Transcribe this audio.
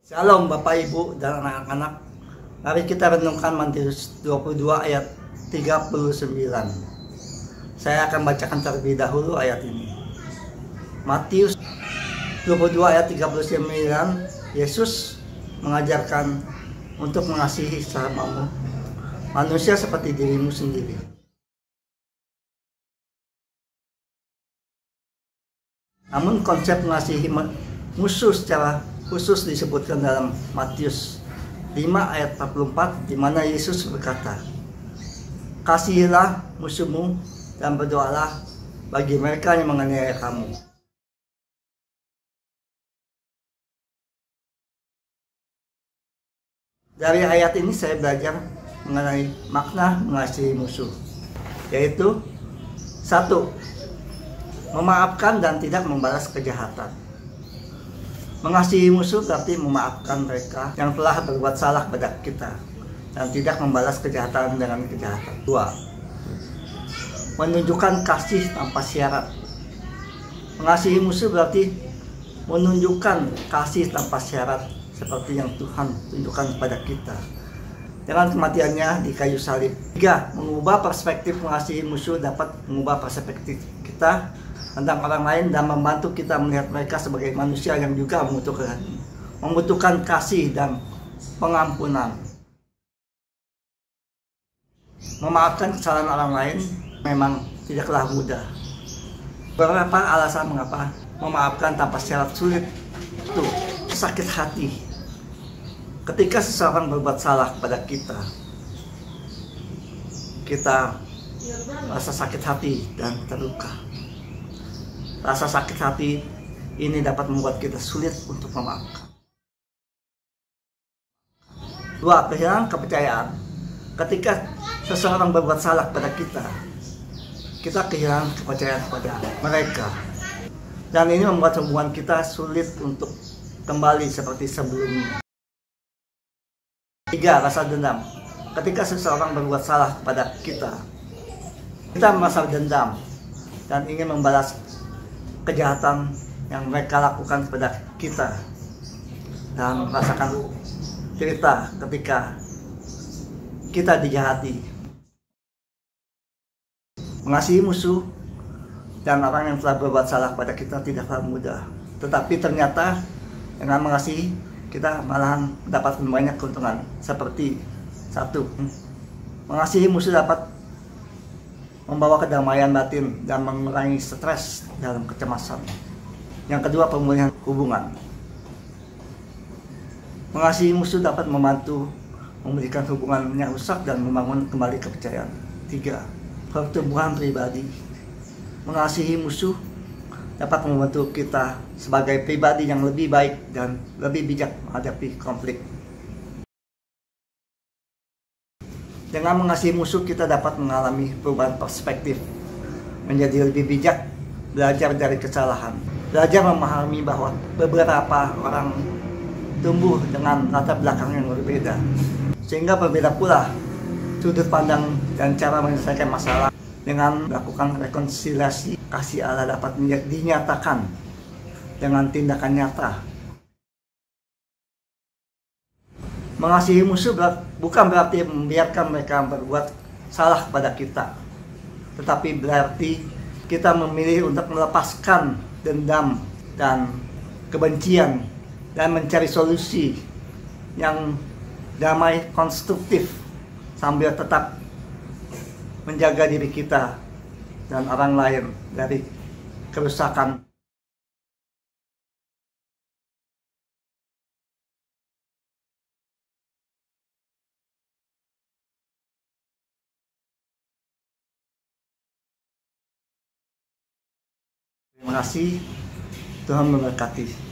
Shalom Bapak Ibu dan anak-anak. Mari kita renungkan Matius 22 ayat 39. Saya akan bacakan terlebih dahulu ayat ini. Matius 22 ayat 39, Yesus mengajarkan untuk mengasihi sesamamu manusia seperti dirimu sendiri. Namun konsep mengasihi musuh secara khusus disebutkan dalam Matius 5 ayat 44, di mana Yesus berkata, "Kasihilah musuhmu dan berdoalah bagi mereka yang menganiaya kamu." Dari ayat ini saya belajar mengenai makna mengasihi musuh, yaitu 1. Memaafkan dan tidak membalas kejahatan. Mengasihi musuh berarti memaafkan mereka yang telah berbuat salah pada kita dan tidak membalas kejahatan dengan kejahatan. 2. Menunjukkan kasih tanpa syarat. Mengasihi musuh berarti menunjukkan kasih tanpa syarat seperti yang Tuhan tunjukkan kepada kita dengan kematiannya di kayu salib. 3. Mengubah perspektif. Mengasihi musuh dapat mengubah perspektif kita tentang orang lain dan membantu kita melihat mereka sebagai manusia yang juga membutuhkan kasih dan pengampunan. Memaafkan kesalahan orang lain memang tidaklah mudah. Beberapa alasan mengapa memaafkan tanpa syarat sulit. Itu sakit hati. Ketika seseorang berbuat salah kepada kita, kita merasa sakit hati dan terluka. Rasa sakit hati ini dapat membuat kita sulit untuk memaafkan. 2. Kehilangan kepercayaan. Ketika seseorang berbuat salah kepada kita kehilangan kepercayaan kepada mereka. Dan ini membuat hubungan kita sulit untuk kembali seperti sebelumnya. 3. Rasa dendam. Ketika seseorang berbuat salah kepada kita merasa dendam dan ingin membalas kejahatan yang mereka lakukan kepada kita dan merasakan cerita ketika kita dijahati. Mengasihi musuh dan orang yang telah berbuat salah pada kita tidaklah mudah, tetapi ternyata dengan mengasihi kita malahan dapat banyak keuntungan. Seperti 1. Mengasihi musuh dapat membawa kedamaian batin dan mengurangi stres dalam kecemasan. Yang kedua, pemulihan hubungan. Mengasihi musuh dapat membantu memulihkan hubungan yang rusak dan membangun kembali kepercayaan. 3. Pertumbuhan pribadi. Mengasihi musuh dapat membantu kita sebagai pribadi yang lebih baik dan lebih bijak menghadapi konflik. Dengan mengasihi musuh kita dapat mengalami perubahan perspektif, menjadi lebih bijak, belajar dari kesalahan, belajar memahami bahwa beberapa orang tumbuh dengan latar belakang yang berbeda, sehingga berbeda pula sudut pandang dan cara menyelesaikan masalah. Dengan melakukan rekonsiliasi, kasih Allah dapat dinyatakan dengan tindakan nyata. Mengasihi musuh bukan berarti membiarkan mereka berbuat salah kepada kita, tetapi berarti kita memilih untuk melepaskan dendam dan kebencian dan mencari solusi yang damai, konstruktif, sambil tetap menjaga diri kita dan orang lain dari kerusakan. Terima kasih, Tuhan memberkati.